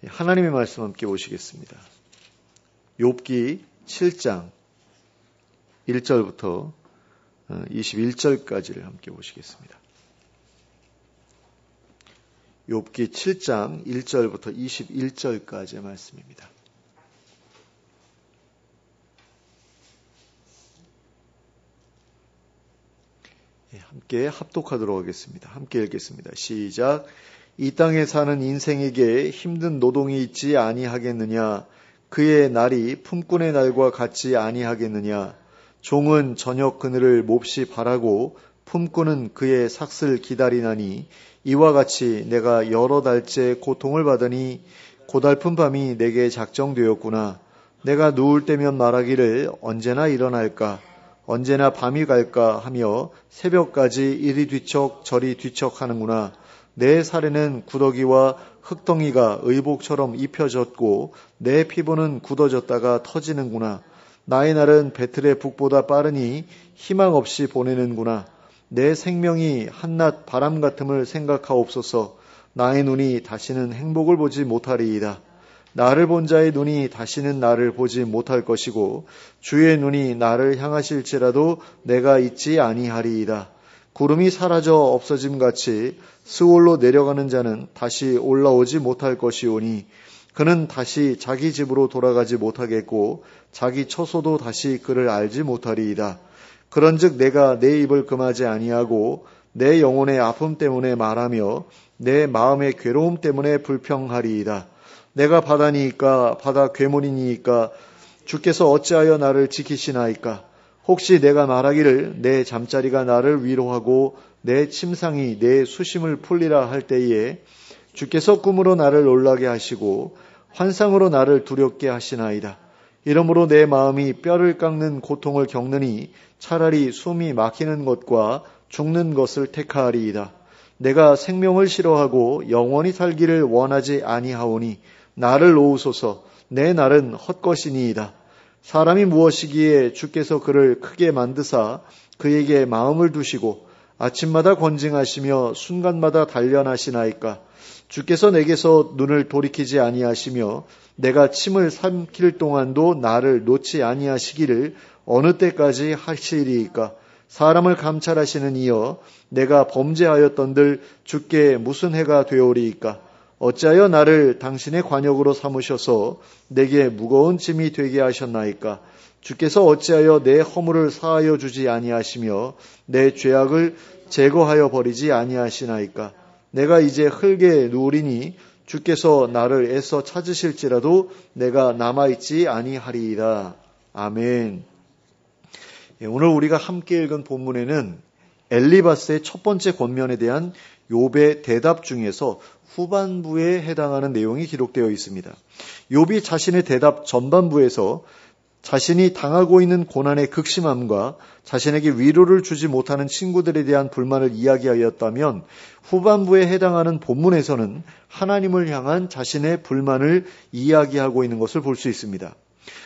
하나님의 말씀 함께 보시겠습니다. 욥기 7장 1절부터 21절까지를 함께 보시겠습니다. 욥기 7장 1절부터 21절까지의 말씀입니다. 함께 합독하도록 하겠습니다. 함께 읽겠습니다. 시작. 이 땅에 사는 인생에게 힘든 노동이 있지 아니하겠느냐? 그의 날이 품꾼의 날과 같지 아니하겠느냐? 종은 저녁 그늘을 몹시 바라고 품꾼은 그의 삭슬 기다리나니 이와 같이 내가 여러 달째 고통을 받으니 고달픈 밤이 내게 작정되었구나. 내가 누울 때면 말하기를 언제나 일어날까? 언제나 밤이 갈까 하며 새벽까지 이리 뒤척 저리 뒤척 하는구나. 내 살에는 구더기와 흙덩이가 의복처럼 입혀졌고 내 피부는 굳어졌다가 터지는구나. 나의 날은 배틀의 북보다 빠르니 희망 없이 보내는구나. 내 생명이 한낮 바람 같음을 생각하옵소서. 나의 눈이 다시는 행복을 보지 못하리이다. 나를 본 자의 눈이 다시는 나를 보지 못할 것이고 주의 눈이 나를 향하실지라도 내가 잊지 아니하리이다. 구름이 사라져 없어짐같이 스올로 내려가는 자는 다시 올라오지 못할 것이오니 그는 다시 자기 집으로 돌아가지 못하겠고 자기 처소도 다시 그를 알지 못하리이다. 그런즉 내가 내 입을 금하지 아니하고 내 영혼의 아픔 때문에 말하며 내 마음의 괴로움 때문에 불평하리이다. 내가 바다니이까 바다 괴물이니이까 주께서 어찌하여 나를 지키시나이까? 혹시 내가 말하기를 내 잠자리가 나를 위로하고 내 침상이 내 수심을 풀리라 할 때에 주께서 꿈으로 나를 놀라게 하시고 환상으로 나를 두렵게 하시나이다. 이러므로 내 마음이 뼈를 깎는 고통을 겪느니 차라리 숨이 막히는 것과 죽는 것을 택하리이다. 내가 생명을 싫어하고 영원히 살기를 원하지 아니하오니 나를 놓으소서. 내 날은 헛것이니이다. 사람이 무엇이기에 주께서 그를 크게 만드사 그에게 마음을 두시고 아침마다 권징하시며 순간마다 단련하시나이까? 주께서 내게서 눈을 돌이키지 아니하시며 내가 침을 삼킬 동안도 나를 놓지 아니하시기를 어느 때까지 하시리이까? 사람을 감찰하시는 이여 내가 범죄하였던들 주께 무슨 해가 되오리이까? 어찌하여 나를 당신의 관역으로 삼으셔서 내게 무거운 짐이 되게 하셨나이까? 주께서 어찌하여 내 허물을 사하여 주지 아니하시며 내 죄악을 제거하여 버리지 아니하시나이까? 내가 이제 흙에 누우리니 주께서 나를 애써 찾으실지라도 내가 남아있지 아니하리이다. 아멘. 오늘 우리가 함께 읽은 본문에는 엘리바스의 첫 번째 권면에 대한 욥의 대답 중에서 후반부에 해당하는 내용이 기록되어 있습니다. 욥이 자신의 대답 전반부에서 자신이 당하고 있는 고난의 극심함과 자신에게 위로를 주지 못하는 친구들에 대한 불만을 이야기하였다면 후반부에 해당하는 본문에서는 하나님을 향한 자신의 불만을 이야기하고 있는 것을 볼 수 있습니다.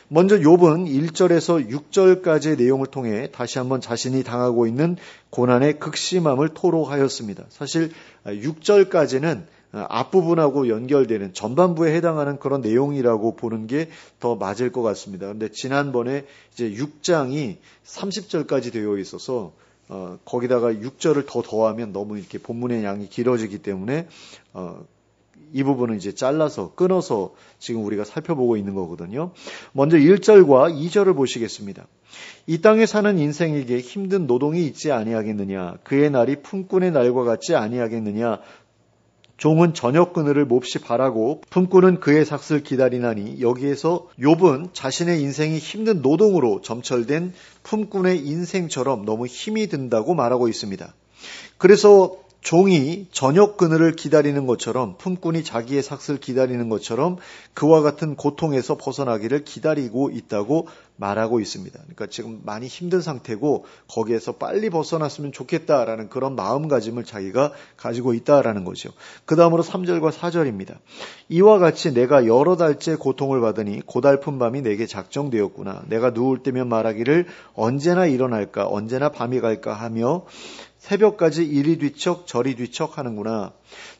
먼저 욥은 1절에서 6절까지의 내용을 통해 다시 한번 자신이 당하고 있는 고난의 극심함을 토로하였습니다. 사실 6절까지는 앞부분하고 연결되는 전반부에 해당하는 그런 내용이라고 보는 게 더 맞을 것 같습니다. 그런데 지난번에 이제 6장이 30절까지 되어 있어서 거기다가 6절을 더 더하면 너무 이렇게 본문의 양이 길어지기 때문에 이 부분은 이제 잘라서 끊어서 지금 우리가 살펴보고 있는 거거든요. 먼저 1절과 2절을 보시겠습니다. 이 땅에 사는 인생에게 힘든 노동이 있지 아니하겠느냐? 그의 날이 품꾼의 날과 같지 아니하겠느냐? 종은 저녁 그늘을 몹시 바라고 품꾼은 그의 삭슬 기다리나니 여기에서 욥은 자신의 인생이 힘든 노동으로 점철된 품꾼의 인생처럼 너무 힘이 든다고 말하고 있습니다. 그래서 종이 저녁 그늘을 기다리는 것처럼 품꾼이 자기의 삭슬 기다리는 것처럼 그와 같은 고통에서 벗어나기를 기다리고 있다고 말하고 있습니다. 그러니까 지금 많이 힘든 상태고 거기에서 빨리 벗어났으면 좋겠다라는 그런 마음가짐을 자기가 가지고 있다라는 거죠. 그 다음으로 3절과 4절입니다. 이와 같이 내가 여러 달째 고통을 받으니 고달픈 밤이 내게 작정되었구나. 내가 누울 때면 말하기를 언제나 일어날까 언제나 밤이 갈까 하며 새벽까지 이리 뒤척 저리 뒤척 하는구나.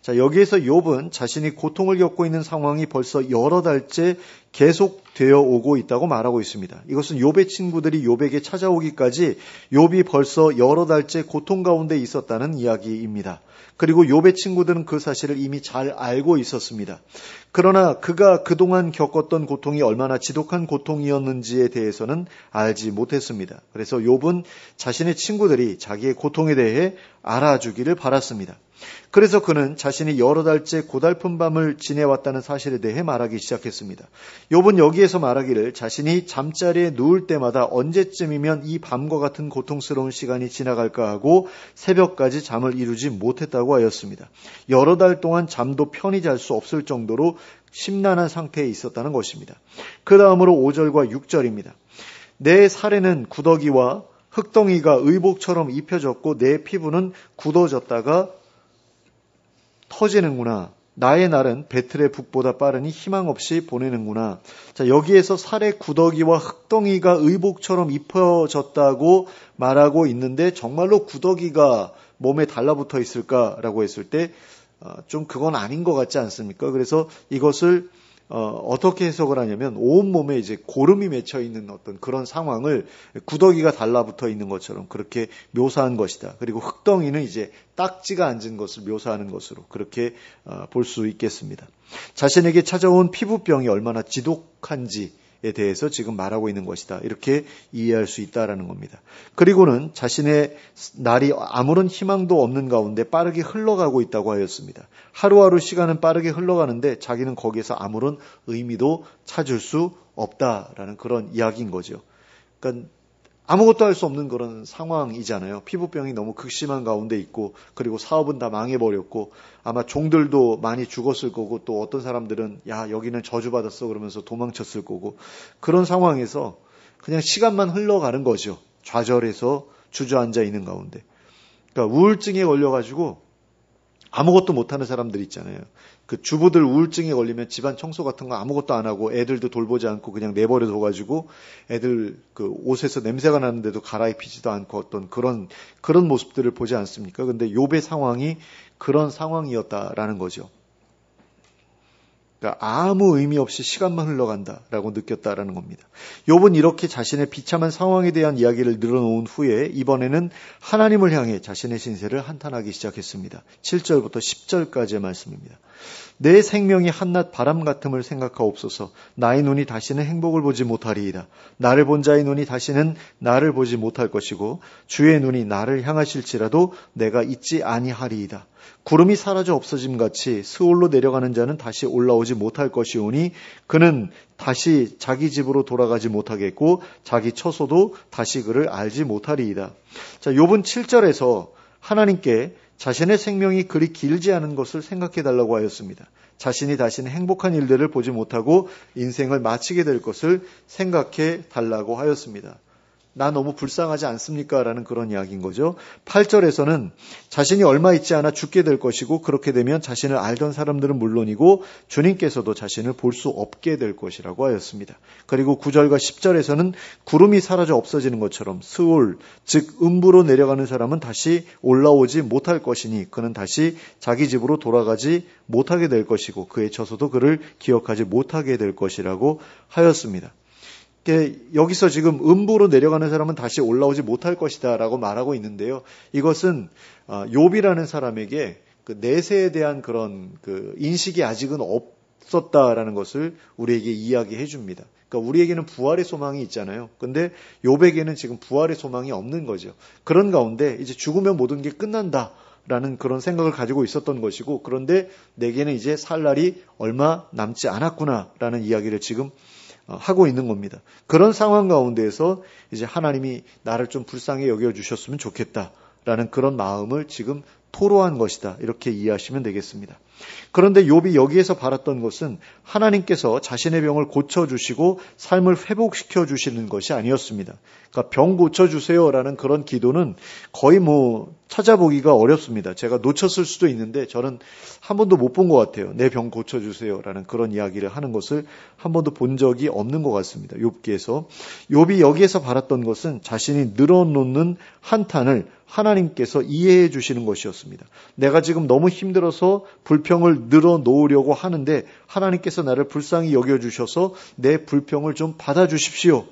자, 여기에서 욥은 자신이 고통을 겪고 있는 상황이 벌써 여러 달째 계속되어 오고 있다고 말하고 있습니다. 이것은 욥의 친구들이 욥에게 찾아오기까지 욥이 벌써 여러 달째 고통 가운데 있었다는 이야기입니다. 그리고 욥의 친구들은 그 사실을 이미 잘 알고 있었습니다. 그러나 그가 그동안 겪었던 고통이 얼마나 지독한 고통이었는지에 대해서는 알지 못했습니다. 그래서 욥은 자신의 친구들이 자기의 고통에 대해 알아주기를 바랐습니다. 그래서 그는 자신이 여러 달째 고달픈 밤을 지내왔다는 사실에 대해 말하기 시작했습니다. 욥은 여기에서 말하기를 자신이 잠자리에 누울 때마다 언제쯤이면 이 밤과 같은 고통스러운 시간이 지나갈까 하고 새벽까지 잠을 이루지 못했다고 하였습니다. 여러 달 동안 잠도 편히 잘 수 없을 정도로 심란한 상태에 있었다는 것입니다. 그 다음으로 5절과 6절입니다. 내 살에는 구더기와 흙덩이가 의복처럼 입혀졌고 내 피부는 굳어졌다가 터지는구나. 나의 날은 배틀의 북보다 빠르니 희망 없이 보내는구나. 자, 여기에서 살의 구더기와 흙덩이가 의복처럼 입혀졌다고 말하고 있는데 정말로 구더기가 몸에 달라붙어 있을까라고 했을 때 좀 그건 아닌 것 같지 않습니까? 그래서 이것을 어떻게 해석을 하냐면 온몸에 이제 고름이 맺혀 있는 어떤 그런 상황을 구더기가 달라붙어 있는 것처럼 그렇게 묘사한 것이다. 그리고 흙덩이는 이제 딱지가 앉은 것을 묘사하는 것으로 그렇게 볼 수 있겠습니다. 자신에게 찾아온 피부병이 얼마나 지독한지에 대해서 지금 말하고 있는 것이다. 이렇게 이해할 수 있다라는 겁니다. 그리고는 자신의 날이 아무런 희망도 없는 가운데 빠르게 흘러가고 있다고 하였습니다. 하루하루 시간은 빠르게 흘러가는데 자기는 거기에서 아무런 의미도 찾을 수 없다라는 그런 이야기인 거죠. 그러니까 아무것도 할 수 없는 그런 상황이잖아요. 피부병이 너무 극심한 가운데 있고 그리고 사업은 다 망해버렸고 아마 종들도 많이 죽었을 거고 또 어떤 사람들은 야 여기는 저주받았어 그러면서 도망쳤을 거고 그런 상황에서 그냥 시간만 흘러가는 거죠. 좌절해서 주저앉아 있는 가운데. 그러니까 우울증에 걸려가지고 아무것도 못하는 사람들 있잖아요. 그 주부들 우울증에 걸리면 집안 청소 같은 거 아무것도 안 하고 애들도 돌보지 않고 그냥 내버려 둬가지고 애들 그 옷에서 냄새가 나는데도 갈아입히지도 않고 어떤 그런 모습들을 보지 않습니까? 근데 욥의 상황이 그런 상황이었다라는 거죠. 그러니까 아무 의미 없이 시간만 흘러간다라고 느꼈다라는 겁니다. 욥은 이렇게 자신의 비참한 상황에 대한 이야기를 늘어놓은 후에 이번에는 하나님을 향해 자신의 신세를 한탄하기 시작했습니다. 7절부터 10절까지의 말씀입니다. 내 생명이 한낮 바람 같음을 생각하옵소서. 나의 눈이 다시는 행복을 보지 못하리이다. 나를 본 자의 눈이 다시는 나를 보지 못할 것이고 주의 눈이 나를 향하실지라도 내가 잊지 아니하리이다. 구름이 사라져 없어짐같이 스올로 내려가는 자는 다시 올라오지 못할 것이오니 그는 다시 자기 집으로 돌아가지 못하겠고 자기 처소도 다시 그를 알지 못하리이다. 자, 욥은 7절에서 하나님께 자신의 생명이 그리 길지 않은 것을 생각해 달라고 하였습니다. 자신이 다시는 행복한 일들을 보지 못하고 인생을 마치게 될 것을 생각해 달라고 하였습니다. 나 너무 불쌍하지 않습니까? 라는 그런 이야기인 거죠. 8절에서는 자신이 얼마 있지 않아 죽게 될 것이고 그렇게 되면 자신을 알던 사람들은 물론이고 주님께서도 자신을 볼 수 없게 될 것이라고 하였습니다. 그리고 9절과 10절에서는 구름이 사라져 없어지는 것처럼 스올, 즉 음부로 내려가는 사람은 다시 올라오지 못할 것이니 그는 다시 자기 집으로 돌아가지 못하게 될 것이고 그의 처소도 그를 기억하지 못하게 될 것이라고 하였습니다. 여기서 지금 음부로 내려가는 사람은 다시 올라오지 못할 것이다 라고 말하고 있는데요. 이것은 욥이라는 사람에게 그 내세에 대한 그런 그 인식이 아직은 없었다라는 것을 우리에게 이야기해 줍니다. 그러니까 우리에게는 부활의 소망이 있잖아요. 근데 욥에게는 지금 부활의 소망이 없는 거죠. 그런 가운데 이제 죽으면 모든 게 끝난다. 라는 그런 생각을 가지고 있었던 것이고 그런데 내게는 이제 살 날이 얼마 남지 않았구나 라는 이야기를 지금 하고 있는 겁니다. 그런 상황 가운데에서 이제 하나님이 나를 좀 불쌍히 여겨주셨으면 좋겠다라는 그런 마음을 지금 토로한 것이다. 이렇게 이해하시면 되겠습니다. 그런데 욥이 여기에서 바랐던 것은 하나님께서 자신의 병을 고쳐주시고 삶을 회복시켜 주시는 것이 아니었습니다. 그러니까 병 고쳐주세요라는 그런 기도는 거의 찾아보기가 어렵습니다. 제가 놓쳤을 수도 있는데 저는 한 번도 못 본 것 같아요. 내 병 고쳐주세요라는 그런 이야기를 하는 것을 한 번도 본 적이 없는 것 같습니다. 욥기에서. 욥이 여기에서 바랐던 것은 자신이 늘어놓는 한탄을 하나님께서 이해해 주시는 것이었습니다. 주셨습니다. 내가 지금 너무 힘들어서 불평을 늘어놓으려고 하는데 하나님께서 나를 불쌍히 여겨주셔서 내 불평을 좀 받아주십시오.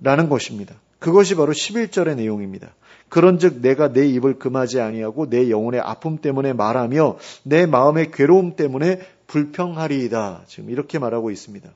라는 것입니다. 그것이 바로 11절의 내용입니다. 그런즉 내가 내 입을 금하지 아니하고 내 영혼의 아픔 때문에 말하며 내 마음의 괴로움 때문에 불평하리이다. 지금 이렇게 말하고 있습니다.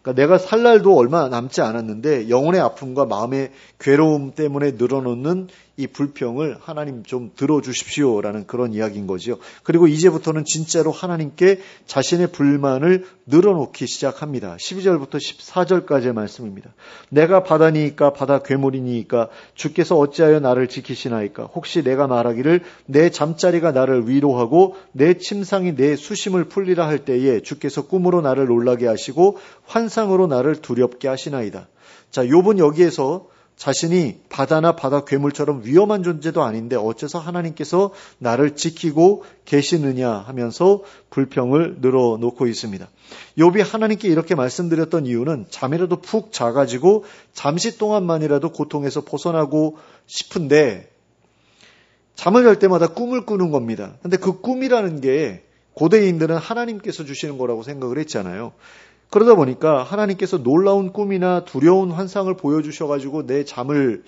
그러니까 내가 살 날도 얼마 남지 않았는데 영혼의 아픔과 마음의 괴로움 때문에 늘어놓는 이 불평을 하나님 좀 들어주십시오라는 그런 이야기인 거죠. 그리고 이제부터는 진짜로 하나님께 자신의 불만을 늘어놓기 시작합니다. 12절부터 14절까지의 말씀입니다. 내가 바다니이까 바다 괴물이니이까 주께서 어찌하여 나를 지키시나이까. 혹시 내가 말하기를 내 잠자리가 나를 위로하고 내 침상이 내 수심을 풀리라 할 때에 주께서 꿈으로 나를 놀라게 하시고 환상으로 나를 두렵게 하시나이다. 자, 욥은 여기에서 자신이 바다나 바다 괴물처럼 위험한 존재도 아닌데 어째서 하나님께서 나를 지키고 계시느냐 하면서 불평을 늘어놓고 있습니다. 욥이 하나님께 이렇게 말씀드렸던 이유는 잠이라도 푹 자가지고 잠시 동안만이라도 고통에서 벗어나고 싶은데 잠을 잘 때마다 꿈을 꾸는 겁니다. 근데 그 꿈이라는 게 고대인들은 하나님께서 주시는 거라고 생각을 했잖아요. 그러다 보니까 하나님께서 놀라운 꿈이나 두려운 환상을 보여주셔가지고 내 잠을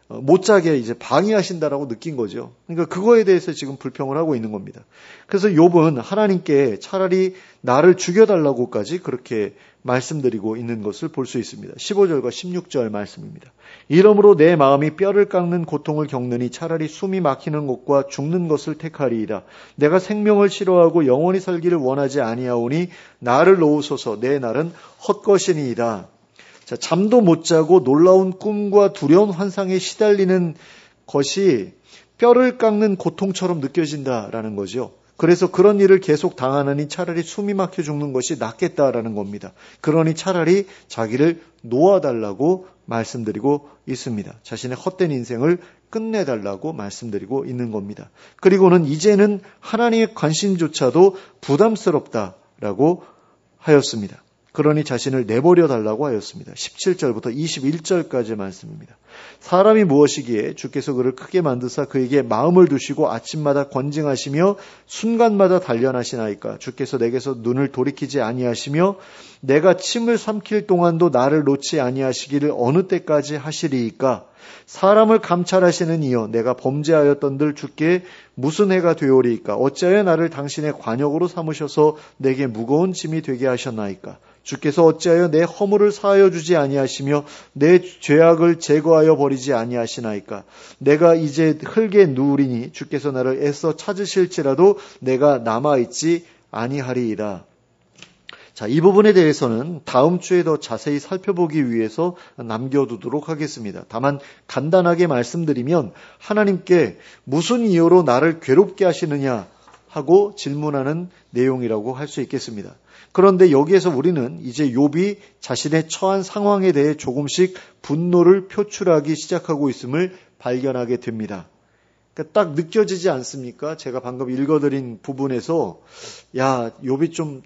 못 자게 이제 방해하신다라고 느낀 거죠. 그러니까 그거에 대해서 지금 불평을 하고 있는 겁니다. 그래서 욥은 하나님께 차라리 나를 죽여달라고까지 그렇게 말씀드리고 있는 것을 볼 수 있습니다. 15절과 16절 말씀입니다. 이러므로 내 마음이 뼈를 깎는 고통을 겪느니 차라리 숨이 막히는 것과 죽는 것을 택하리이다. 내가 생명을 싫어하고 영원히 살기를 원하지 아니하오니 나를 놓으소서. 내 날은 헛것이니이다. 자, 잠도 못 자고 놀라운 꿈과 두려운 환상에 시달리는 것이 뼈를 깎는 고통처럼 느껴진다라는 거죠. 그래서 그런 일을 계속 당하느니 차라리 숨이 막혀 죽는 것이 낫겠다라는 겁니다. 그러니 차라리 자기를 놓아달라고 말씀드리고 있습니다. 자신의 헛된 인생을 끝내달라고 말씀드리고 있는 겁니다. 그리고는 이제는 하나님의 관심조차도 부담스럽다라고 하였습니다. 그러니 자신을 내버려 달라고 하였습니다. 17절부터 21절까지의 말씀입니다. 사람이 무엇이기에 주께서 그를 크게 만드사 그에게 마음을 두시고 아침마다 권징하시며 순간마다 단련하시나이까. 주께서 내게서 눈을 돌이키지 아니하시며 내가 침을 삼킬 동안도 나를 놓지 아니하시기를 어느 때까지 하시리이까. 사람을 감찰하시는 이여 내가 범죄하였던들 주께 무슨 해가 되오리이까. 어찌하여 나를 당신의 관역으로 삼으셔서 내게 무거운 짐이 되게 하셨나이까. 주께서 어찌하여 내 허물을 사하여 주지 아니하시며 내 죄악을 제거하여 버리지 아니하시나이까. 내가 이제 흙에 누우리니 주께서 나를 애써 찾으실지라도 내가 남아있지 아니하리이다. 자, 이 부분에 대해서는 다음 주에 더 자세히 살펴보기 위해서 남겨두도록 하겠습니다. 다만 간단하게 말씀드리면 하나님께 무슨 이유로 나를 괴롭게 하시느냐 하고 질문하는 내용이라고 할 수 있겠습니다. 그런데 여기에서 우리는 이제 욥이 자신의 처한 상황에 대해 조금씩 분노를 표출하기 시작하고 있음을 발견하게 됩니다. 그러니까 딱 느껴지지 않습니까? 제가 방금 읽어드린 부분에서 야, 욥이 좀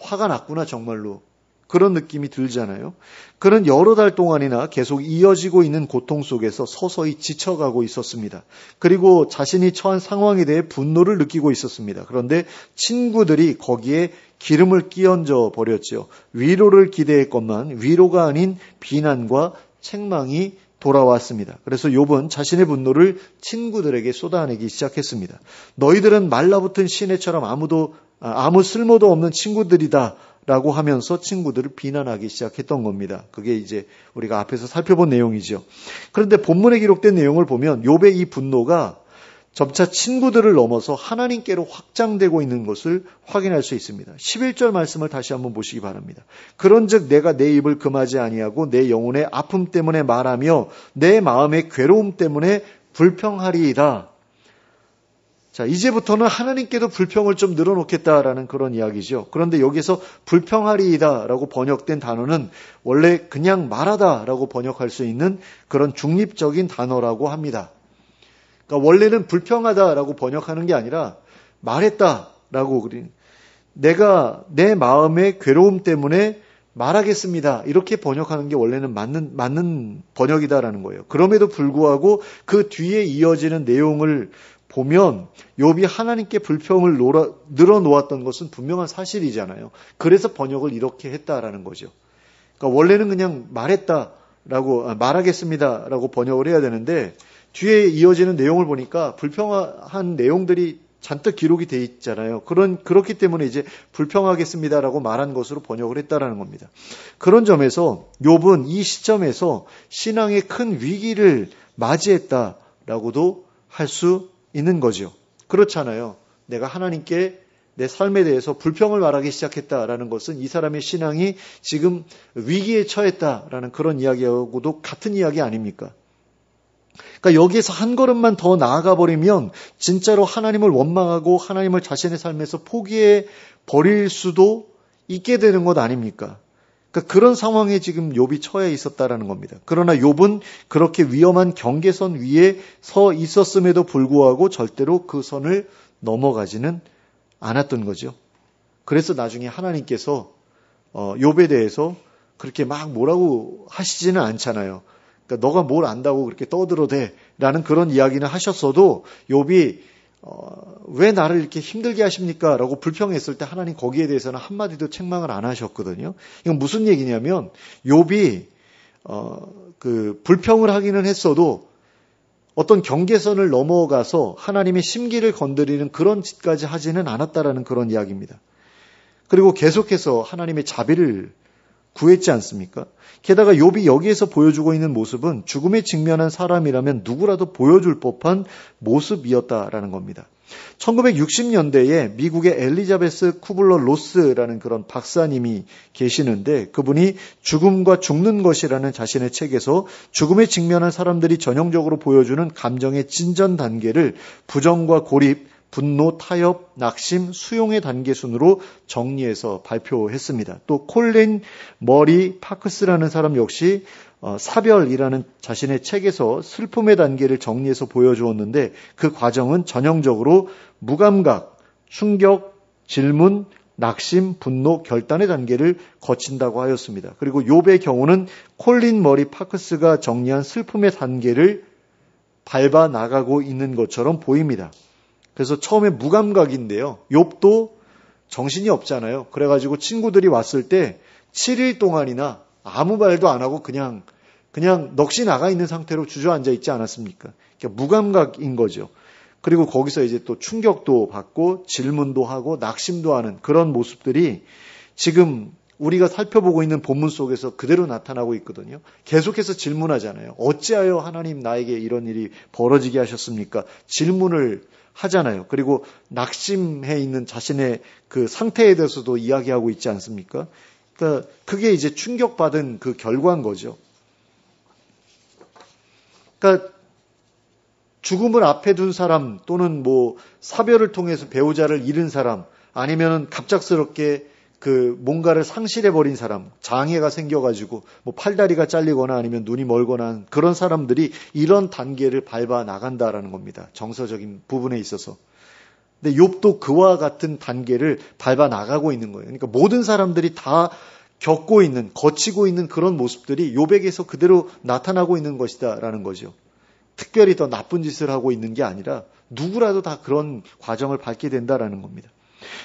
화가 났구나 정말로. 그런 느낌이 들잖아요. 그는 여러 달 동안이나 계속 이어지고 있는 고통 속에서 서서히 지쳐가고 있었습니다. 그리고 자신이 처한 상황에 대해 분노를 느끼고 있었습니다. 그런데 친구들이 거기에 기름을 끼얹어 버렸죠. 위로를 기대했건만 위로가 아닌 비난과 책망이 돌아왔습니다. 그래서 욥은 자신의 분노를 친구들에게 쏟아내기 시작했습니다. 너희들은 말라붙은 시내처럼 아무 쓸모도 없는 친구들이다 라고 하면서 친구들을 비난하기 시작했던 겁니다. 그게 이제 우리가 앞에서 살펴본 내용이죠. 그런데 본문에 기록된 내용을 보면 욥의 이 분노가 점차 친구들을 넘어서 하나님께로 확장되고 있는 것을 확인할 수 있습니다. 11절 말씀을 다시 한번 보시기 바랍니다. 그런즉 내가 내 입을 금하지 아니하고 내 영혼의 아픔 때문에 말하며 내 마음의 괴로움 때문에 불평하리이다. 자, 이제부터는 하나님께도 불평을 좀 늘어놓겠다라는 그런 이야기죠. 그런데 여기서 불평하리이다라고 번역된 단어는 원래 그냥 말하다라고 번역할 수 있는 그런 중립적인 단어라고 합니다. 그러니까 원래는 불평하다라고 번역하는 게 아니라 말했다라고 내가 내 마음의 괴로움 때문에 말하겠습니다. 이렇게 번역하는 게 원래는 맞는 번역이다라는 거예요. 그럼에도 불구하고 그 뒤에 이어지는 내용을 보면 욥이 하나님께 불평을 늘어놓았던 것은 분명한 사실이잖아요. 그래서 번역을 이렇게 했다라는 거죠. 그러니까 원래는 그냥 말하겠습니다라고 번역을 해야 되는데 뒤에 이어지는 내용을 보니까 불평한 내용들이 잔뜩 기록이 돼 있잖아요. 그렇기 때문에 이제 불평하겠습니다라고 말한 것으로 번역을 했다라는 겁니다. 그런 점에서 욥은 이 시점에서 신앙의 큰 위기를 맞이했다라고도 할 수 있는 거죠. 그렇잖아요. 내가 하나님께 내 삶에 대해서 불평을 말하기 시작했다라는 것은 이 사람의 신앙이 지금 위기에 처했다라는 그런 이야기하고도 같은 이야기 아닙니까? 그러니까 여기에서 한 걸음만 더 나아가 버리면 진짜로 하나님을 원망하고 하나님을 자신의 삶에서 포기해 버릴 수도 있게 되는 것 아닙니까? 그러니까 그런 상황에 지금 욥이 처해 있었다라는 겁니다. 그러나 욥은 그렇게 위험한 경계선 위에 서 있었음에도 불구하고 절대로 그 선을 넘어가지는 않았던 거죠. 그래서 나중에 하나님께서 욥에 대해서 그렇게 막 뭐라고 하시지는 않잖아요. 그러니까 너가 뭘 안다고 그렇게 떠들어대라는 그런 이야기는 하셨어도 욥이 왜 나를 이렇게 힘들게 하십니까? 라고 불평했을 때 하나님 거기에 대해서는 한마디도 책망을 안 하셨거든요. 이건 무슨 얘기냐면 욥이 불평을 하기는 했어도 어떤 경계선을 넘어가서 하나님의 심기를 건드리는 그런 짓까지 하지는 않았다라는 그런 이야기입니다. 그리고 계속해서 하나님의 자비를 구했지 않습니까? 게다가 욥이 여기에서 보여주고 있는 모습은 죽음에 직면한 사람이라면 누구라도 보여줄 법한 모습이었다라는 겁니다. 1960년대에 미국의 엘리자베스 쿠블러 로스라는 그런 박사님이 계시는데 그분이 죽음과 죽는 것이라는 자신의 책에서 죽음에 직면한 사람들이 전형적으로 보여주는 감정의 진전 단계를 부정과 고립, 분노, 타협, 낙심, 수용의 단계 순으로 정리해서 발표했습니다. 또 콜린 머리 파크스라는 사람 역시 사별이라는 자신의 책에서 슬픔의 단계를 정리해서 보여주었는데 그 과정은 전형적으로 무감각, 충격, 질문, 낙심, 분노, 결단의 단계를 거친다고 하였습니다. 그리고 욥의 경우는 콜린 머리 파크스가 정리한 슬픔의 단계를 밟아 나가고 있는 것처럼 보입니다. 그래서 처음에 무감각인데요. 욥도 정신이 없잖아요. 그래가지고 친구들이 왔을 때 7일 동안이나 아무 말도 안 하고 그냥 넋이 나가 있는 상태로 주저앉아 있지 않았습니까? 그러니까 무감각인 거죠. 그리고 거기서 이제 또 충격도 받고 질문도 하고 낙심도 하는 그런 모습들이 지금 우리가 살펴보고 있는 본문 속에서 그대로 나타나고 있거든요. 계속해서 질문하잖아요. 어찌하여 하나님 나에게 이런 일이 벌어지게 하셨습니까? 질문을 하잖아요. 그리고 낙심해 있는 자신의 그 상태에 대해서도 이야기하고 있지 않습니까? 그러니까 그게 이제 충격받은 그 결과인 거죠. 그러니까 죽음을 앞에 둔 사람 또는 뭐 사별을 통해서 배우자를 잃은 사람 아니면은 갑작스럽게 그 뭔가를 상실해버린 사람, 장애가 생겨가지고 뭐 팔다리가 잘리거나 아니면 눈이 멀거나 한 그런 사람들이 이런 단계를 밟아 나간다라는 겁니다. 정서적인 부분에 있어서. 근데 욥도 그와 같은 단계를 밟아 나가고 있는 거예요. 그러니까 모든 사람들이 다 겪고 있는, 거치고 있는 그런 모습들이 욥에게서 그대로 나타나고 있는 것이다라는 거죠. 특별히 더 나쁜 짓을 하고 있는 게 아니라 누구라도 다 그런 과정을 밟게 된다라는 겁니다.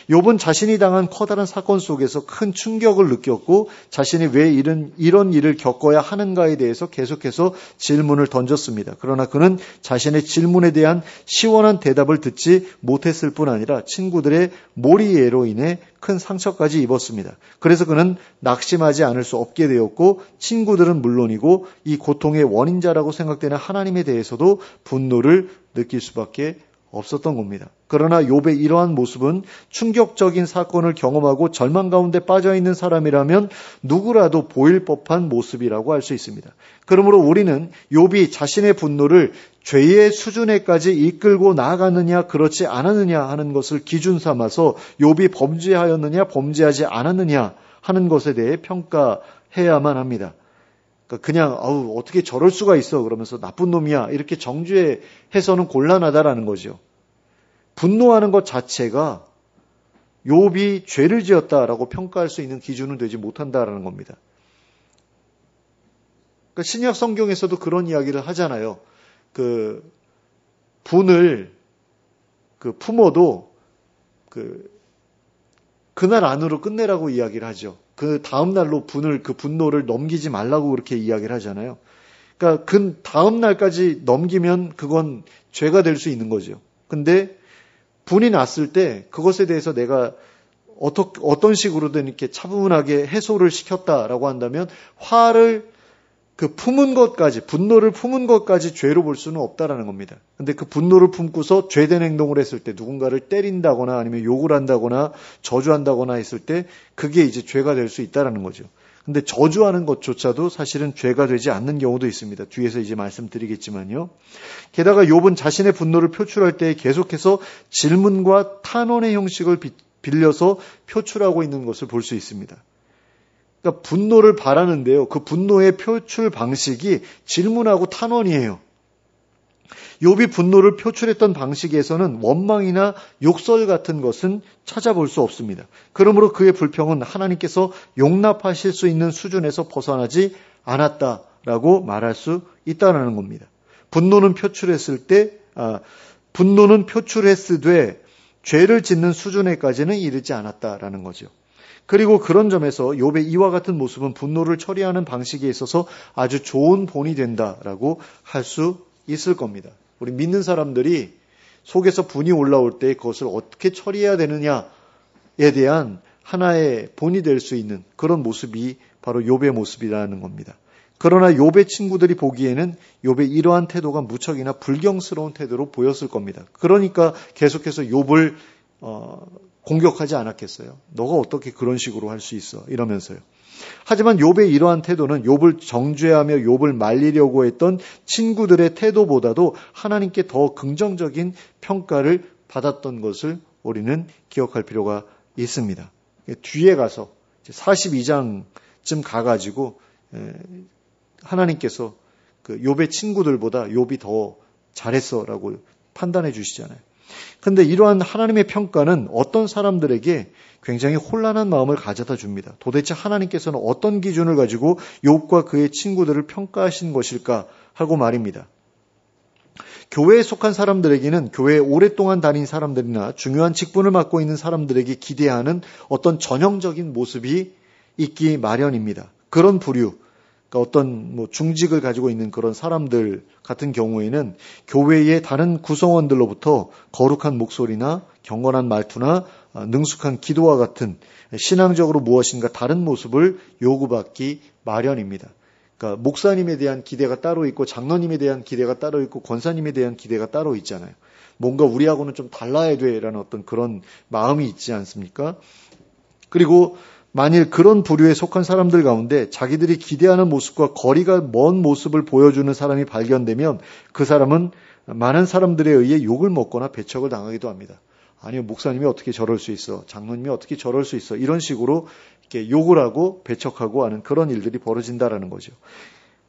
욥은 자신이 당한 커다란 사건 속에서 큰 충격을 느꼈고 자신이 왜 이런 일을 겪어야 하는가에 대해서 계속해서 질문을 던졌습니다. 그러나 그는 자신의 질문에 대한 시원한 대답을 듣지 못했을 뿐 아니라 친구들의 몰이해로 인해 큰 상처까지 입었습니다. 그래서 그는 낙심하지 않을 수 없게 되었고 친구들은 물론이고 이 고통의 원인자라고 생각되는 하나님에 대해서도 분노를 느낄 수밖에 없었던 겁니다. 그러나 욥의 이러한 모습은 충격적인 사건을 경험하고 절망 가운데 빠져있는 사람이라면 누구라도 보일 법한 모습이라고 할 수 있습니다. 그러므로 우리는 욥이 자신의 분노를 죄의 수준에까지 이끌고 나아갔느냐 그렇지 않았느냐 하는 것을 기준 삼아서 욥이 범죄하였느냐 범죄하지 않았느냐 하는 것에 대해 평가해야만 합니다. 그냥 어떻게 저럴 수가 있어 그러면서 나쁜 놈이야 이렇게 정죄해서는 곤란하다라는 거죠. 분노하는 것 자체가 욥이 죄를 지었다라고 평가할 수 있는 기준은 되지 못한다라는 겁니다. 그러니까 신약 성경에서도 그런 이야기를 하잖아요. 분을 품어도 그날 안으로 끝내라고 이야기를 하죠. 그 다음 날로 그 분노를 넘기지 말라고 그렇게 이야기를 하잖아요. 그러니까 그 다음 날까지 넘기면 그건 죄가 될 수 있는 거죠. 근데 분이 났을 때 그것에 대해서 내가 어떤 식으로든 이렇게 차분하게 해소를 시켰다라고 한다면 화를 품은 것까지, 분노를 품은 것까지 죄로 볼 수는 없다라는 겁니다. 근데 그 분노를 품고서 죄된 행동을 했을 때 누군가를 때린다거나 아니면 욕을 한다거나 저주한다거나 했을 때 그게 이제 죄가 될 수 있다라는 거죠. 근데 저주하는 것조차도 사실은 죄가 되지 않는 경우도 있습니다. 뒤에서 이제 말씀드리겠지만요. 게다가 욥은 자신의 분노를 표출할 때 계속해서 질문과 탄원의 형식을 빌려서 표출하고 있는 것을 볼 수 있습니다. 그러니까 분노를 바라는데요. 그 분노의 표출 방식이 질문하고 탄원이에요. 욥이 분노를 표출했던 방식에서는 원망이나 욕설 같은 것은 찾아볼 수 없습니다. 그러므로 그의 불평은 하나님께서 용납하실 수 있는 수준에서 벗어나지 않았다라고 말할 수 있다는 겁니다. 분노는 표출했으되 죄를 짓는 수준에까지는 이르지 않았다라는 거죠. 그리고 그런 점에서 욥의 이와 같은 모습은 분노를 처리하는 방식에 있어서 아주 좋은 본이 된다라고 할 수 있을 겁니다. 우리 믿는 사람들이 속에서 분이 올라올 때 그것을 어떻게 처리해야 되느냐에 대한 하나의 본이 될 수 있는 그런 모습이 바로 욥의 모습이라는 겁니다. 그러나 욥의 친구들이 보기에는 욥의 이러한 태도가 무척이나 불경스러운 태도로 보였을 겁니다. 그러니까 계속해서 욥을 공격하지 않았겠어요. 너가 어떻게 그런 식으로 할 수 있어? 이러면서요. 하지만 욥의 이러한 태도는 욥을 정죄하며 욥을 말리려고 했던 친구들의 태도보다도 하나님께 더 긍정적인 평가를 받았던 것을 우리는 기억할 필요가 있습니다. 뒤에 가서 42장쯤 가가지고 하나님께서 욥의 친구들보다 욥이 더 잘했어라고 판단해 주시잖아요. 그런데 이러한 하나님의 평가는 어떤 사람들에게 굉장히 혼란한 마음을 가져다 줍니다. 도대체 하나님께서는 어떤 기준을 가지고 욥과 그의 친구들을 평가하신 것일까 하고 말입니다. 교회에 속한 사람들에게는 교회에 오랫동안 다닌 사람들이나 중요한 직분을 맡고 있는 사람들에게 기대하는 어떤 전형적인 모습이 있기 마련입니다. 그런 부류, 그러니까 어떤 중직을 가지고 있는 그런 사람들 같은 경우에는 교회의 다른 구성원들로부터 거룩한 목소리나 경건한 말투나 능숙한 기도와 같은 신앙적으로 무엇인가 다른 모습을 요구받기 마련입니다. 그러니까 목사님에 대한 기대가 따로 있고 장로님에 대한 기대가 따로 있고 권사님에 대한 기대가 따로 있잖아요. 뭔가 우리하고는 좀 달라야 돼라는 어떤 그런 마음이 있지 않습니까? 그리고 만일 그런 부류에 속한 사람들 가운데 자기들이 기대하는 모습과 거리가 먼 모습을 보여주는 사람이 발견되면 그 사람은 많은 사람들에 의해 욕을 먹거나 배척을 당하기도 합니다. 아니요, 목사님이 어떻게 저럴 수 있어? 장로님이 어떻게 저럴 수 있어? 이런 식으로 이렇게 욕을 하고 배척하고 하는 그런 일들이 벌어진다라는 거죠.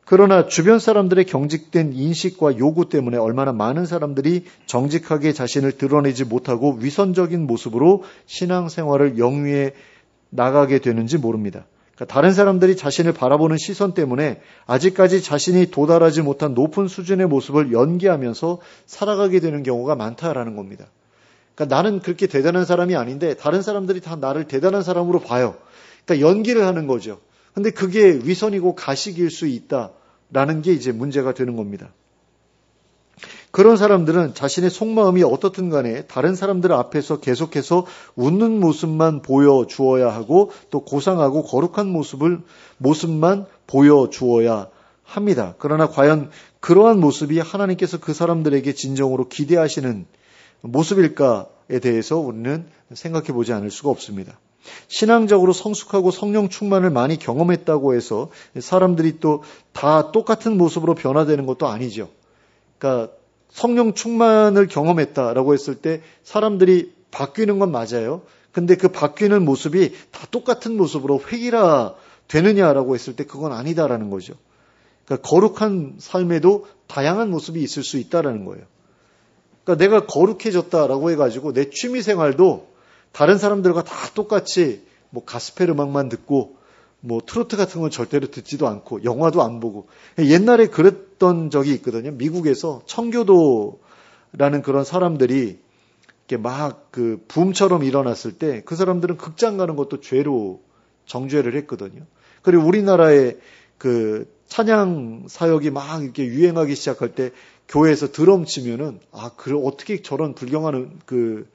그러나 주변 사람들의 경직된 인식과 요구 때문에 얼마나 많은 사람들이 정직하게 자신을 드러내지 못하고 위선적인 모습으로 신앙생활을 영위해 나가게 되는지 모릅니다. 그러니까 다른 사람들이 자신을 바라보는 시선 때문에 아직까지 자신이 도달하지 못한 높은 수준의 모습을 연기하면서 살아가게 되는 경우가 많다라는 겁니다. 그러니까 나는 그렇게 대단한 사람이 아닌데 다른 사람들이 다 나를 대단한 사람으로 봐요. 그러니까 연기를 하는 거죠. 근데 그게 위선이고 가식일 수 있다라는 게 이제 문제가 되는 겁니다. 그런 사람들은 자신의 속마음이 어떻든 간에 다른 사람들 앞에서 계속해서 웃는 모습만 보여주어야 하고 또 고상하고 거룩한 모습만 보여주어야 합니다. 그러나 과연 그러한 모습이 하나님께서 그 사람들에게 진정으로 기대하시는 모습일까에 대해서 우리는 생각해 보지 않을 수가 없습니다. 신앙적으로 성숙하고 성령 충만을 많이 경험했다고 해서 사람들이 또 다 똑같은 모습으로 변화되는 것도 아니죠. 그러니까 성령 충만을 경험했다라고 했을 때 사람들이 바뀌는 건 맞아요. 근데 그 바뀌는 모습이 다 똑같은 모습으로 획일화 되느냐라고 했을 때 그건 아니다라는 거죠. 그러니까 거룩한 삶에도 다양한 모습이 있을 수 있다라는 거예요. 그러니까 내가 거룩해졌다라고 해가지고 내 취미 생활도 다른 사람들과 다 똑같이 가스펠 음악만 듣고 트로트 같은 건 절대로 듣지도 않고 영화도 안 보고 옛날에 그랬던 적이 있거든요. 미국에서 청교도라는 그런 사람들이 이렇게 막 그 붐처럼 일어났을 때 그 사람들은 극장 가는 것도 죄로 정죄를 했거든요. 그리고 우리나라의 그 찬양 사역이 막 이렇게 유행하기 시작할 때 교회에서 드럼 치면은 어떻게 저런 불경한 그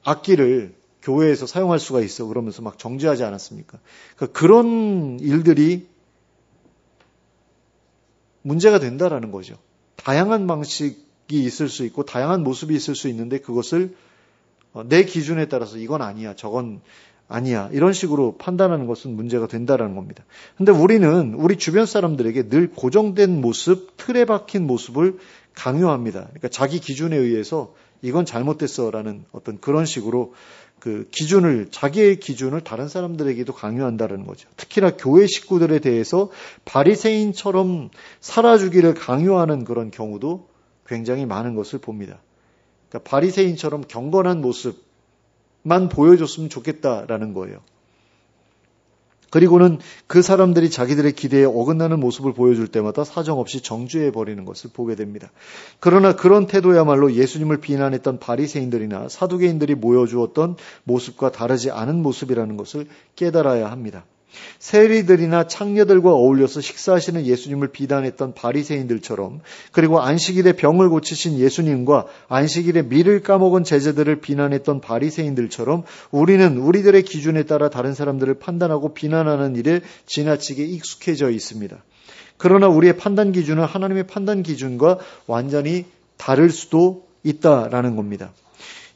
악기를 교회에서 사용할 수가 있어 그러면서 막 정죄하지 않았습니까? 그러니까 그런 일들이 문제가 된다라는 거죠. 다양한 방식이 있을 수 있고 다양한 모습이 있을 수 있는데 그것을 내 기준에 따라서 이건 아니야, 저건 아니야 이런 식으로 판단하는 것은 문제가 된다라는 겁니다. 근데 우리는 우리 주변 사람들에게 늘 고정된 모습, 틀에 박힌 모습을 강요합니다. 그러니까 자기 기준에 의해서 이건 잘못됐어라는 어떤 그런 식으로 그 기준을, 자기의 기준을 다른 사람들에게도 강요한다는 거죠. 특히나 교회 식구들에 대해서 바리새인처럼 살아주기를 강요하는 그런 경우도 굉장히 많은 것을 봅니다. 그러니까 바리새인처럼 경건한 모습만 보여줬으면 좋겠다라는 거예요. 그리고는 그 사람들이 자기들의 기대에 어긋나는 모습을 보여줄 때마다 사정없이 정죄해버리는 것을 보게 됩니다. 그러나 그런 태도야말로 예수님을 비난했던 바리새인들이나 사두개인들이 보여주었던 모습과 다르지 않은 모습이라는 것을 깨달아야 합니다. 세리들이나 창녀들과 어울려서 식사하시는 예수님을 비난했던 바리새인들처럼, 그리고 안식일에 병을 고치신 예수님과 안식일에 밀을 까먹은 제자들을 비난했던 바리새인들처럼 우리는 우리들의 기준에 따라 다른 사람들을 판단하고 비난하는 일에 지나치게 익숙해져 있습니다. 그러나 우리의 판단 기준은 하나님의 판단 기준과 완전히 다를 수도 있다라는 겁니다.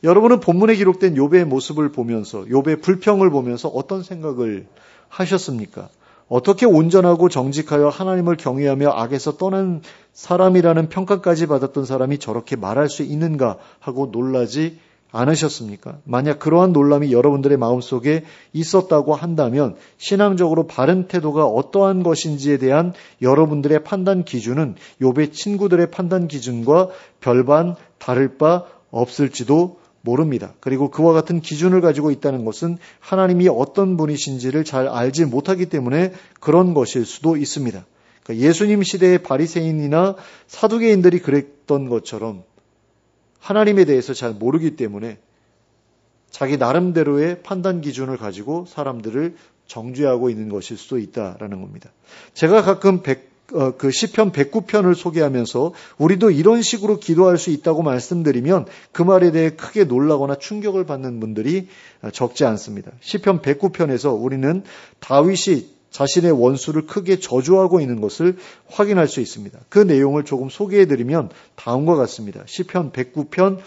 여러분은 본문에 기록된 욥의 모습을 보면서, 욥의 불평을 보면서 어떤 생각을 하셨습니까? 어떻게 온전하고 정직하여 하나님을 경외하며 악에서 떠난 사람이라는 평가까지 받았던 사람이 저렇게 말할 수 있는가 하고 놀라지 않으셨습니까? 만약 그러한 놀람이 여러분들의 마음속에 있었다고 한다면 신앙적으로 바른 태도가 어떠한 것인지에 대한 여러분들의 판단 기준은 욥의 친구들의 판단 기준과 별반 다를 바 없을지도 모릅니다. 그리고 그와 같은 기준을 가지고 있다는 것은 하나님이 어떤 분이신지를 잘 알지 못하기 때문에 그런 것일 수도 있습니다. 그러니까 예수님 시대의 바리새인이나 사두개인들이 그랬던 것처럼 하나님에 대해서 잘 모르기 때문에 자기 나름대로의 판단 기준을 가지고 사람들을 정죄하고 있는 것일 수도 있다라는 겁니다. 제가 가끔 그 시편 109편을 소개하면서 우리도 이런 식으로 기도할 수 있다고 말씀드리면 그 말에 대해 크게 놀라거나 충격을 받는 분들이 적지 않습니다. 시편 109편에서 우리는 다윗이 자신의 원수를 크게 저주하고 있는 것을 확인할 수 있습니다. 그 내용을 조금 소개해드리면 다음과 같습니다. 시편 109편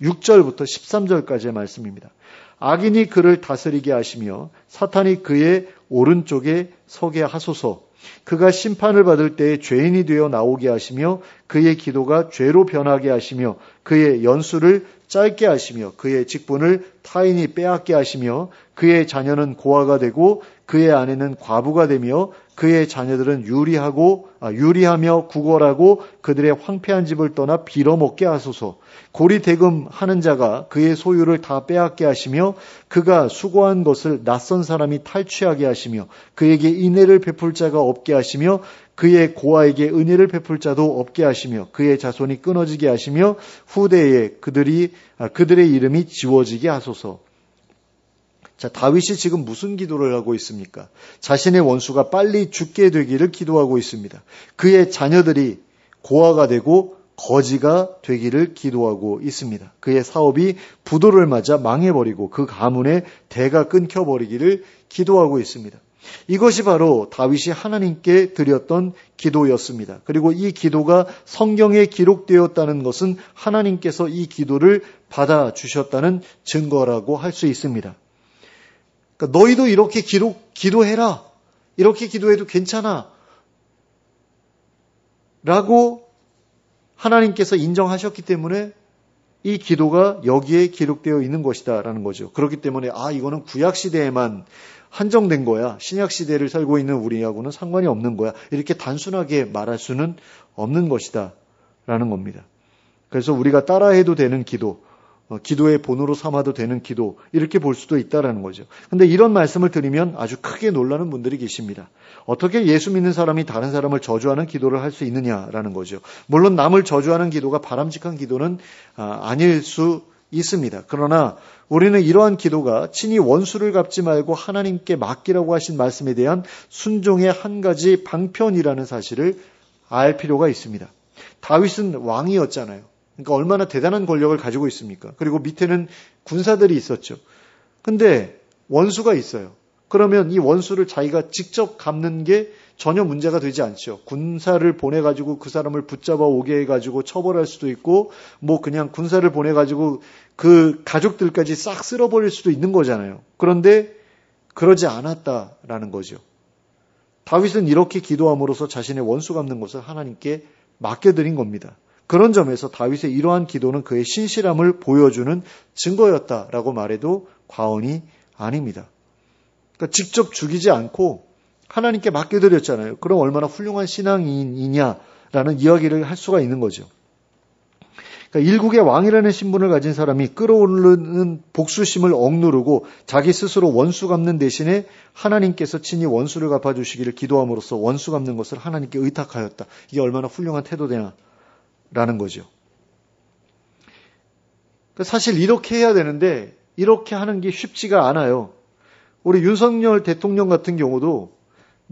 6절부터 13절까지의 말씀입니다. 악인이 그를 다스리게 하시며 사탄이 그의 오른쪽에 서게 하소서. 그가 심판을 받을 때에 죄인이 되어 나오게 하시며 그의 기도가 죄로 변하게 하시며 그의 연수를 짧게 하시며 그의 직분을 타인이 빼앗게 하시며 그의 자녀는 고아가 되고 그의 아내는 과부가 되며 그의 자녀들은 유리하며 구걸하고 그들의 황폐한 집을 떠나 빌어먹게 하소서. 고리대금하는 자가 그의 소유를 다 빼앗게 하시며 그가 수고한 것을 낯선 사람이 탈취하게 하시며 그에게 인애를 베풀 자가 없게 하시며 그의 고아에게 은혜를 베풀 자도 없게 하시며 그의 자손이 끊어지게 하시며 후대에 그들의 이름이 지워지게 하소서. 자, 다윗이 지금 무슨 기도를 하고 있습니까? 자신의 원수가 빨리 죽게 되기를 기도하고 있습니다. 그의 자녀들이 고아가 되고 거지가 되기를 기도하고 있습니다. 그의 사업이 부도를 맞아 망해버리고 그 가문의 대가 끊겨버리기를 기도하고 있습니다. 이것이 바로 다윗이 하나님께 드렸던 기도였습니다. 그리고 이 기도가 성경에 기록되었다는 것은 하나님께서 이 기도를 받아주셨다는 증거라고 할 수 있습니다. 그러니까 너희도 이렇게 기도해라. 이렇게 기도해도 괜찮아. 라고 하나님께서 인정하셨기 때문에 이 기도가 여기에 기록되어 있는 것이다 라는 거죠. 그렇기 때문에 이거는 구약시대에만 한정된 거야. 신약시대를 살고 있는 우리하고는 상관이 없는 거야. 이렇게 단순하게 말할 수는 없는 것이다 라는 겁니다. 그래서 우리가 따라해도 되는 기도, 기도의 본으로 삼아도 되는 기도, 이렇게 볼 수도 있다라는 거죠. 근데 이런 말씀을 드리면 아주 크게 놀라는 분들이 계십니다. 어떻게 예수 믿는 사람이 다른 사람을 저주하는 기도를 할 수 있느냐라는 거죠. 물론 남을 저주하는 기도가 바람직한 기도는 아닐 수 있습니다. 그러나 우리는 이러한 기도가 친히 원수를 갚지 말고 하나님께 맡기라고 하신 말씀에 대한 순종의 한 가지 방편이라는 사실을 알 필요가 있습니다. 다윗은 왕이었잖아요. 그러니까 얼마나 대단한 권력을 가지고 있습니까? 그리고 밑에는 군사들이 있었죠. 근데 원수가 있어요. 그러면 이 원수를 자기가 직접 갚는 게 전혀 문제가 되지 않죠. 군사를 보내가지고 그 사람을 붙잡아 오게 해가지고 처벌할 수도 있고, 뭐 그냥 군사를 보내가지고 그 가족들까지 싹 쓸어버릴 수도 있는 거잖아요. 그런데 그러지 않았다라는 거죠. 다윗은 이렇게 기도함으로써 자신의 원수 갚는 것을 하나님께 맡겨드린 겁니다. 그런 점에서 다윗의 이러한 기도는 그의 신실함을 보여주는 증거였다라고 말해도 과언이 아닙니다. 그러니까 직접 죽이지 않고 하나님께 맡겨드렸잖아요. 그럼 얼마나 훌륭한 신앙인이냐라는 이야기를 할 수가 있는 거죠. 그러니까 일국의 왕이라는 신분을 가진 사람이 끌어오르는 복수심을 억누르고 자기 스스로 원수 갚는 대신에 하나님께서 친히 원수를 갚아주시기를 기도함으로써 원수 갚는 것을 하나님께 의탁하였다. 이게 얼마나 훌륭한 태도되냐라는 거죠. 그러니까 사실 이렇게 해야 되는데 이렇게 하는 게 쉽지가 않아요. 우리 윤석열 대통령 같은 경우도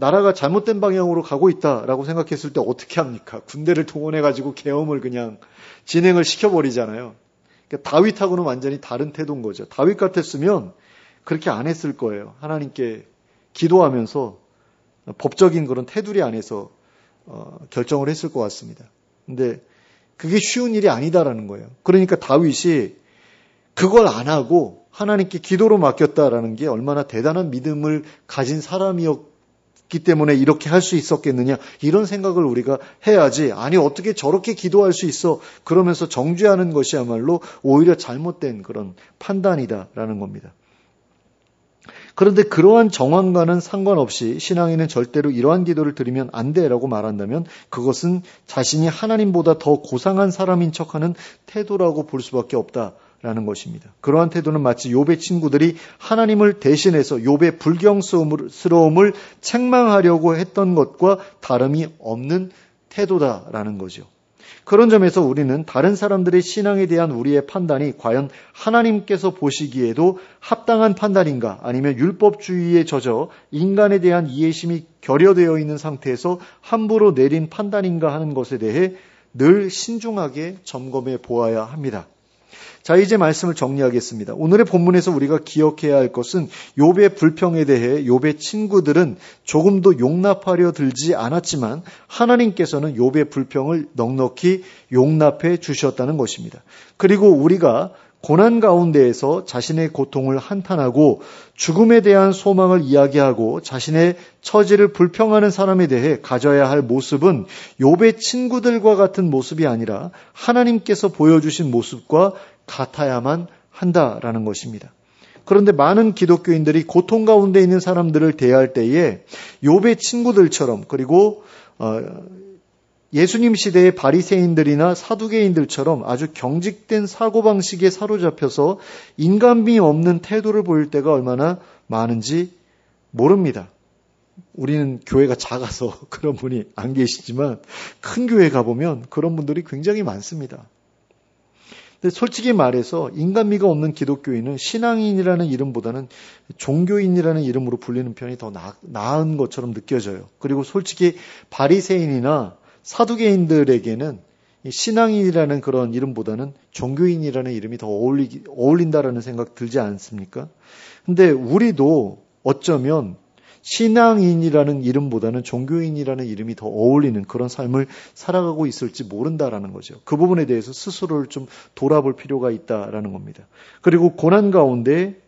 나라가 잘못된 방향으로 가고 있다라고 생각했을 때 어떻게 합니까? 군대를 동원해가지고 계엄을 그냥 진행을 시켜버리잖아요. 그러니까 다윗하고는 완전히 다른 태도인 거죠. 다윗 같았으면 그렇게 안 했을 거예요. 하나님께 기도하면서 법적인 그런 테두리 안에서 결정을 했을 것 같습니다. 근데 그게 쉬운 일이 아니다라는 거예요. 그러니까 다윗이 그걸 안 하고 하나님께 기도로 맡겼다라는 게 얼마나 대단한 믿음을 가진 사람이었기 때문에 이렇게 할 수 있었겠느냐, 이런 생각을 우리가 해야지. 아니 어떻게 저렇게 기도할 수 있어, 그러면서 정죄하는 것이야말로 오히려 잘못된 그런 판단이다라는 겁니다. 그런데 그러한 정황과는 상관없이 신앙인은 절대로 이러한 기도를 드리면 안 돼라고 말한다면 그것은 자신이 하나님보다 더 고상한 사람인 척하는 태도라고 볼 수밖에 없다라는 것입니다. 그러한 태도는 마치 욥의 친구들이 하나님을 대신해서 욥의 불경스러움을 책망하려고 했던 것과 다름이 없는 태도다라는 거죠. 그런 점에서 우리는 다른 사람들의 신앙에 대한 우리의 판단이 과연 하나님께서 보시기에도 합당한 판단인가, 아니면 율법주의에 젖어 인간에 대한 이해심이 결여되어 있는 상태에서 함부로 내린 판단인가 하는 것에 대해 늘 신중하게 점검해 보아야 합니다. 자, 이제 말씀을 정리하겠습니다. 오늘의 본문에서 우리가 기억해야 할 것은 욥의 불평에 대해 욥의 친구들은 조금도 용납하려 들지 않았지만 하나님께서는 욥의 불평을 넉넉히 용납해 주셨다는 것입니다. 그리고 우리가 고난 가운데에서 자신의 고통을 한탄하고 죽음에 대한 소망을 이야기하고 자신의 처지를 불평하는 사람에 대해 가져야 할 모습은 욥의 친구들과 같은 모습이 아니라 하나님께서 보여주신 모습과 같아야만 한다라는 것입니다. 그런데 많은 기독교인들이 고통 가운데 있는 사람들을 대할 때에 욥의 친구들처럼, 그리고 예수님 시대의 바리새인들이나 사두개인들처럼 아주 경직된 사고방식에 사로잡혀서 인간미 없는 태도를 보일 때가 얼마나 많은지 모릅니다. 우리는 교회가 작아서 그런 분이 안 계시지만 큰 교회 가보면 그런 분들이 굉장히 많습니다. 근데 솔직히 말해서 인간미가 없는 기독교인은 신앙인이라는 이름보다는 종교인이라는 이름으로 불리는 편이 더 나은 것처럼 느껴져요. 그리고 솔직히 바리새인이나 사두개인들에게는 신앙인이라는 그런 이름보다는 종교인이라는 이름이 더 어울린다라는 생각 들지 않습니까? 근데 우리도 어쩌면 신앙인이라는 이름보다는 종교인이라는 이름이 더 어울리는 그런 삶을 살아가고 있을지 모른다라는 거죠. 그 부분에 대해서 스스로를 좀 돌아볼 필요가 있다라는 겁니다. 그리고 고난 가운데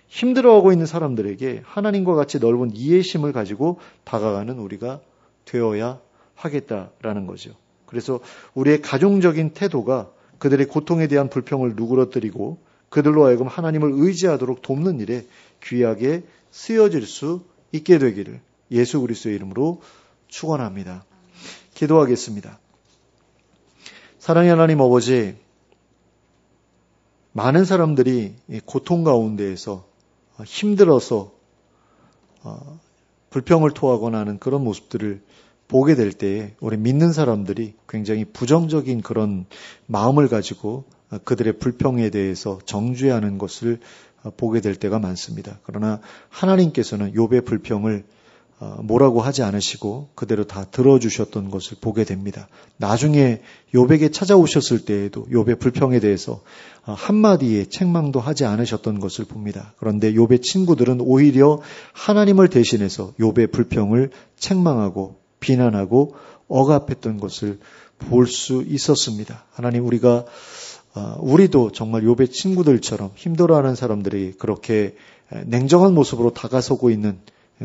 힘들어하고 있는 사람들에게 하나님과 같이 넓은 이해심을 가지고 다가가는 우리가 되어야 하겠다라는 거죠. 그래서 우리의 가정적인 태도가 그들의 고통에 대한 불평을 누그러뜨리고 그들로 하여금 하나님을 의지하도록 돕는 일에 귀하게 쓰여질 수 있게 되기를 예수 그리스도의 이름으로 축원합니다. 기도하겠습니다. 사랑의 하나님 아버지, 많은 사람들이 고통 가운데에서 힘들어서 불평을 토하거나 하는 그런 모습들을 보게 될 때에 우리 믿는 사람들이 굉장히 부정적인 그런 마음을 가지고 그들의 불평에 대해서 정죄하는 것을 보게 될 때가 많습니다. 그러나 하나님께서는 욥의 불평을 뭐라고 하지 않으시고 그대로 다 들어주셨던 것을 보게 됩니다. 나중에 욥에게 찾아오셨을 때에도 욥의 불평에 대해서 한마디의 책망도 하지 않으셨던 것을 봅니다. 그런데 욥의 친구들은 오히려 하나님을 대신해서 욥의 불평을 책망하고 비난하고 억압했던 것을 볼 수 있었습니다. 하나님, 우리도 정말 욥의 친구들처럼 힘들어하는 사람들이 그렇게 냉정한 모습으로 다가서고 있는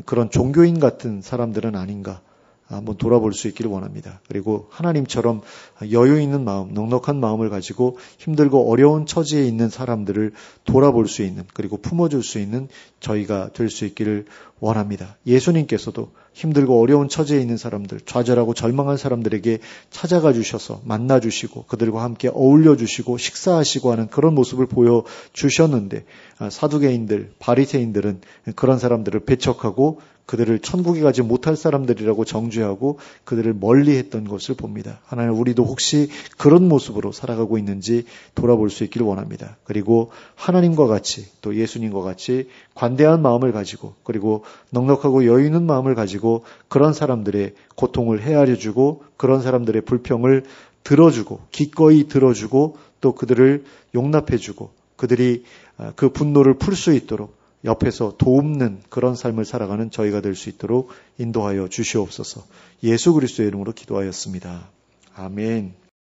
그런 종교인 같은 사람들은 아닌가 한번 돌아볼 수 있기를 원합니다. 그리고 하나님처럼 여유 있는 마음, 넉넉한 마음을 가지고 힘들고 어려운 처지에 있는 사람들을 돌아볼 수 있는, 그리고 품어줄 수 있는 저희가 될 수 있기를 원합니다. 예수님께서도 힘들고 어려운 처지에 있는 사람들, 좌절하고 절망한 사람들에게 찾아가 주셔서 만나 주시고 그들과 함께 어울려 주시고 식사하시고 하는 그런 모습을 보여주셨는데, 사두개인들, 바리새인들은 그런 사람들을 배척하고 그들을 천국에 가지 못할 사람들이라고 정죄하고 그들을 멀리했던 것을 봅니다. 하나님, 우리도 혹시 그런 모습으로 살아가고 있는지 돌아볼 수 있기를 원합니다. 그리고 하나님과 같이, 또 예수님과 같이 관대한 마음을 가지고, 그리고 넉넉하고 여유 있는 마음을 가지고 그런 사람들의 고통을 헤아려주고 그런 사람들의 불평을 들어주고 기꺼이 들어주고 또 그들을 용납해주고 그들이 그 분노를 풀 수 있도록 옆에서 돕는 그런 삶을 살아가는 저희가 될 수 있도록 인도하여 주시옵소서. 예수 그리스도의 이름으로 기도하였습니다. 아멘.